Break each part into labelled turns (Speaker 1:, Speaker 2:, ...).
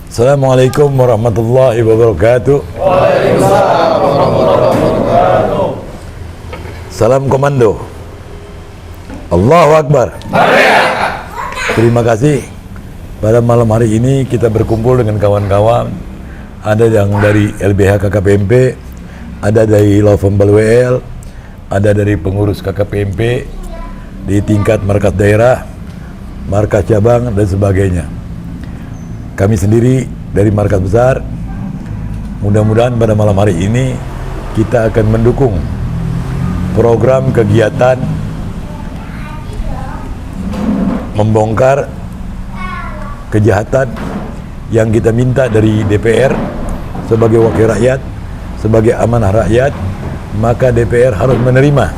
Speaker 1: Assalamualaikum warahmatullahi wabarakatuh.
Speaker 2: Waalaikumsalam warahmatullahi wabarakatuh.
Speaker 1: Salam komando. Allahu Akbar. Terima kasih. Pada malam hari ini kita berkumpul dengan kawan-kawan. Ada yang dari LBH KKPMP, ada dari Law Firm WL, ada dari pengurus KKPMP di tingkat markas daerah, markas cabang dan sebagainya. Kami sendiri dari markas besar, mudah-mudahan pada malam hari ini kita akan mendukung program kegiatan membongkar kejahatan yang kita minta dari DPR sebagai wakil rakyat, sebagai amanah rakyat. Maka DPR harus menerima,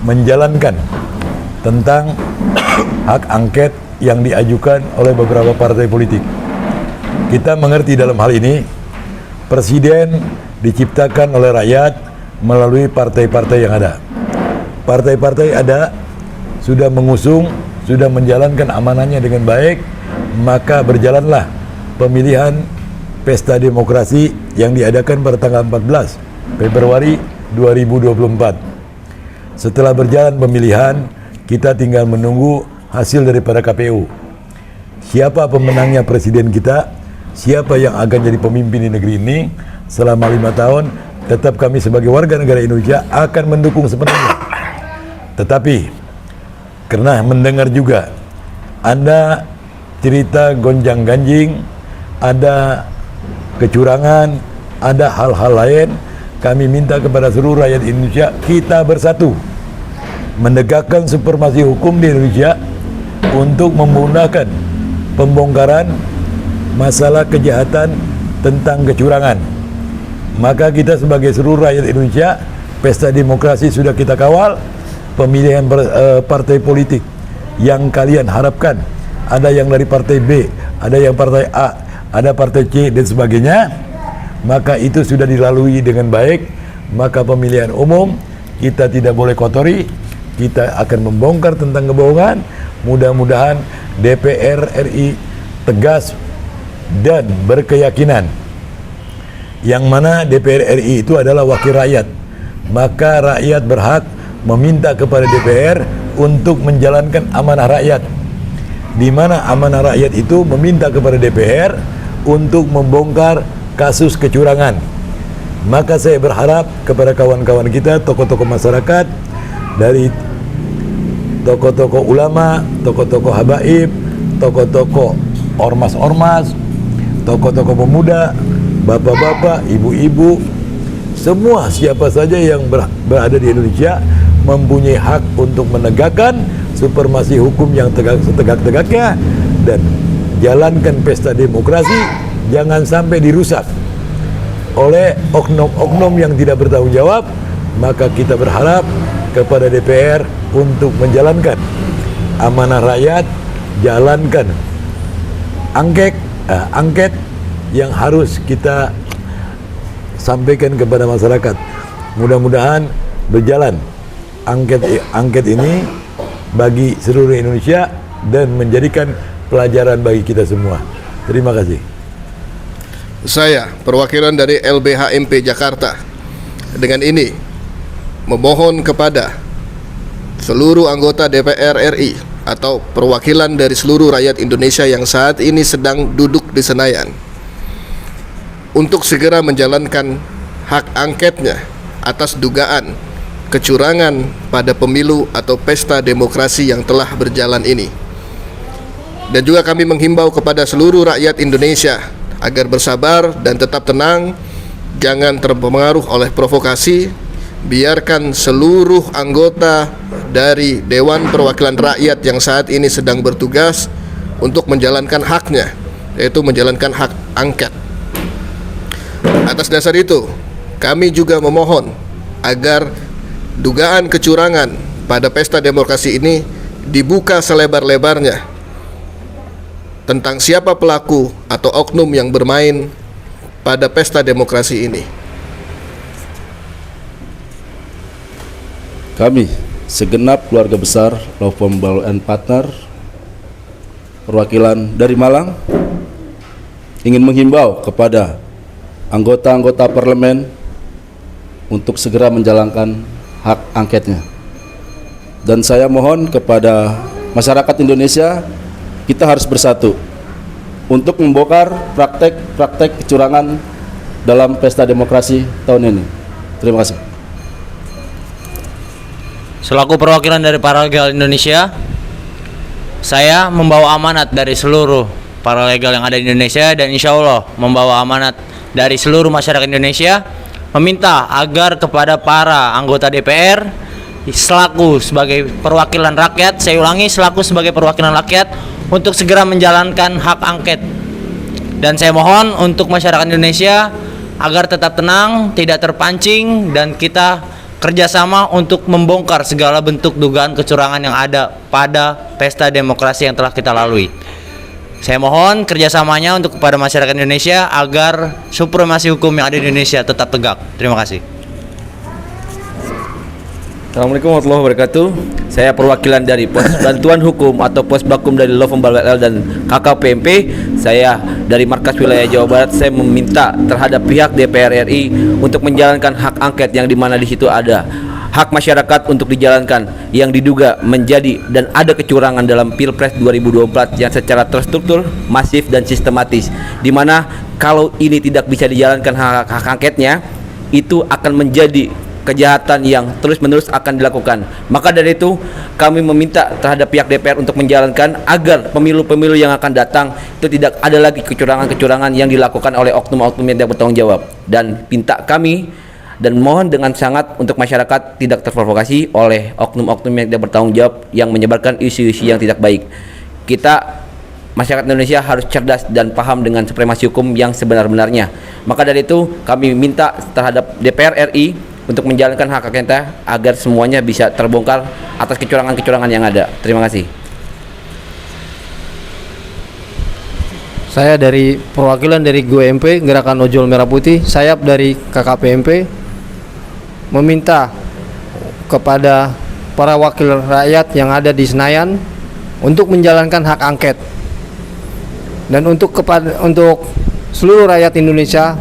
Speaker 1: menjalankan tentang hak angket yang diajukan oleh beberapa partai politik. Kita mengerti dalam hal ini, presiden diciptakan oleh rakyat melalui partai-partai yang ada. Partai-partai ada, sudah mengusung, sudah menjalankan amanahnya dengan baik, maka berjalanlah pemilihan pesta demokrasi yang diadakan pada tanggal 14 Februari 2024. Setelah berjalan pemilihan, kita tinggal menunggu hasil daripada KPU. Siapa pemenangnya presiden kita, siapa yang akan jadi pemimpin di negeri ini selama 5 tahun, tetap kami sebagai warga negara Indonesia akan mendukung sepenuhnya. Tetapi karena mendengar juga ada cerita gonjang-ganjing, ada kecurangan, ada hal-hal lain, kami minta kepada seluruh rakyat Indonesia kita bersatu menegakkan supremasi hukum di Indonesia untuk memudahkan pembongkaran masalah kejahatan tentang kecurangan. Maka kita sebagai seluruh rakyat Indonesia, pesta demokrasi sudah kita kawal. Pemilihan partai politik yang kalian harapkan, ada yang dari partai B, ada yang partai A, ada partai C dan sebagainya, maka itu sudah dilalui dengan baik. Maka pemilihan umum kita tidak boleh kotori, kita akan membongkar tentang kebohongan. Mudah-mudahan DPR RI tegas dan berkeyakinan yang mana DPR RI itu adalah wakil rakyat, maka rakyat berhak meminta kepada DPR untuk menjalankan amanah rakyat, di mana amanah rakyat itu meminta kepada DPR untuk membongkar kasus kecurangan. Maka saya berharap kepada kawan-kawan kita, tokoh-tokoh masyarakat, dari tokoh-tokoh ulama, tokoh-tokoh habaib, tokoh-tokoh ormas-ormas, tokoh-tokoh pemuda, bapak-bapak, ibu-ibu, semua siapa saja yang berada di Indonesia mempunyai hak untuk menegakkan supremasi hukum yang setegak-tegaknya dan jalankan pesta demokrasi, jangan sampai dirusak oleh oknum-oknum yang tidak bertanggung jawab. Maka kita berharap kepada DPR untuk menjalankan amanah rakyat, jalankan angket yang harus kita sampaikan kepada masyarakat. Mudah-mudahan berjalan angket ini bagi seluruh Indonesia dan menjadikan pelajaran bagi kita semua. Terima kasih.
Speaker 2: Saya, perwakilan dari LBH-MP Jakarta, dengan ini memohon kepada seluruh anggota DPR RI atau perwakilan dari seluruh rakyat Indonesia yang saat ini sedang duduk di Senayan untuk segera menjalankan hak angketnya atas dugaan kecurangan pada pemilu atau pesta demokrasi yang telah berjalan ini. Dan juga kami menghimbau kepada seluruh rakyat Indonesia agar bersabar dan tetap tenang, jangan terpengaruh oleh provokasi. Biarkan seluruh anggota dari Dewan Perwakilan Rakyat yang saat ini sedang bertugas untuk menjalankan haknya, yaitu menjalankan hak angket. Atas dasar itu, kami juga memohon agar dugaan kecurangan pada pesta demokrasi ini dibuka selebar-lebarnya tentang siapa pelaku atau oknum yang bermain pada pesta demokrasi ini.
Speaker 3: Kami, segenap keluarga besar Law Firm WL & Partner, perwakilan dari Malang, ingin menghimbau kepada anggota-anggota parlemen untuk segera menjalankan hak angketnya. Dan saya mohon kepada masyarakat Indonesia, kita harus bersatu untuk membongkar praktek-praktek kecurangan dalam pesta demokrasi tahun ini. Terima kasih.
Speaker 4: Selaku perwakilan dari paralegal Indonesia, saya membawa amanat dari seluruh paralegal yang ada di Indonesia dan insya Allah membawa amanat dari seluruh masyarakat Indonesia, meminta agar kepada para anggota DPR selaku sebagai perwakilan rakyat, saya ulangi, selaku sebagai perwakilan rakyat untuk segera menjalankan hak angket. Dan saya mohon untuk masyarakat Indonesia agar tetap tenang, tidak terpancing, dan kita kerjasama untuk membongkar segala bentuk dugaan kecurangan yang ada pada pesta demokrasi yang telah kita lalui. Saya mohon kerjasamanya untuk kepada masyarakat Indonesia agar supremasi hukum yang ada di Indonesia tetap tegak. Terima kasih.
Speaker 5: Assalamualaikum warahmatullahi wabarakatuh. Saya perwakilan dari Pos Bantuan Hukum atau Pos Bakum dari Lovembal WL dan KKPMP. Saya dari Markas Wilayah Jawa Barat. Saya meminta terhadap pihak DPR RI untuk menjalankan hak angket yang dimana di situ ada hak masyarakat untuk dijalankan yang diduga menjadi dan ada kecurangan dalam Pilpres 2024 yang secara terstruktur, masif dan sistematis, di mana kalau ini tidak bisa dijalankan hak angketnya, itu akan menjadi kejahatan yang terus-menerus akan dilakukan. Maka dari itu kami meminta terhadap pihak DPR untuk menjalankan agar pemilu-pemilu yang akan datang itu tidak ada lagi kecurangan-kecurangan yang dilakukan oleh oknum-oknum yang tidak bertanggung jawab. Dan pinta kami dan mohon dengan sangat untuk masyarakat tidak terprovokasi oleh oknum-oknum yang tidak bertanggung jawab yang menyebarkan isu-isu yang tidak baik. Kita masyarakat Indonesia harus cerdas dan paham dengan supremasi hukum yang sebenar-benarnya. Maka dari itu kami minta terhadap DPR RI untuk menjalankan hak angket agar semuanya bisa terbongkar atas kecurangan-kecurangan yang ada. Terima kasih.
Speaker 6: Saya dari perwakilan dari GUMP Gerakan Ojol Merah Putih, sayap dari KKPMP, meminta kepada para wakil rakyat yang ada di Senayan untuk menjalankan hak angket, dan untuk seluruh rakyat Indonesia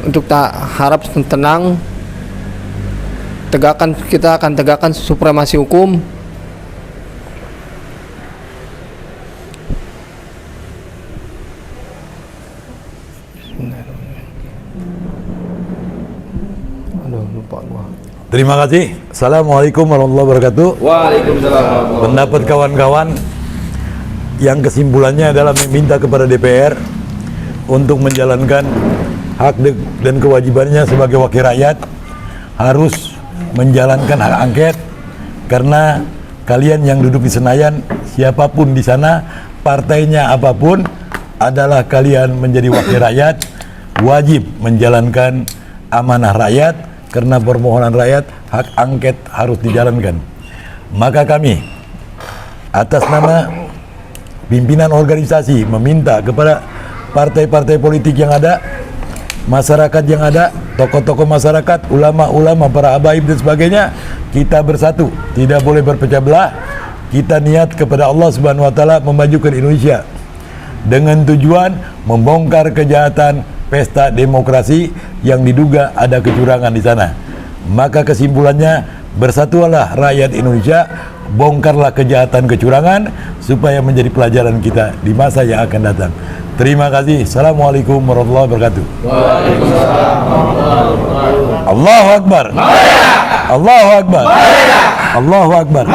Speaker 6: untuk harap tenang, kita akan tegakkan supremasi hukum.
Speaker 1: Terima kasih. Assalamualaikum warahmatullahi wabarakatuh.
Speaker 5: Waalaikumsalam.
Speaker 1: Pendapat kawan-kawan yang kesimpulannya adalah meminta kepada DPR untuk menjalankan hak dan kewajibannya sebagai wakil rakyat, harus menjalankan hak angket, karena kalian yang duduk di Senayan, siapapun di sana, partainya apapun, adalah kalian menjadi wakil rakyat, wajib menjalankan amanah rakyat, karena permohonan rakyat, hak angket harus dijalankan. Maka kami atas nama pimpinan organisasi meminta kepada partai-partai politik yang ada, masyarakat yang ada, tokoh-tokoh masyarakat, ulama-ulama, para habaib dan sebagainya, kita bersatu, tidak boleh berpecah belah. Kita niat kepada Allah Subhanahu wa taala memajukan Indonesia dengan tujuan membongkar kejahatan pesta demokrasi yang diduga ada kecurangan di sana. Maka kesimpulannya, bersatulah rakyat Indonesia, bongkarlah kejahatan kecurangan supaya menjadi pelajaran kita di masa yang akan datang. Terima kasih. Assalamualaikum warahmatullahi wabarakatuh.
Speaker 5: Waalaikumsalam warahmatullahi wabarakatuh.
Speaker 1: Allahu Akbar. Allahu Akbar. Allahu Akbar.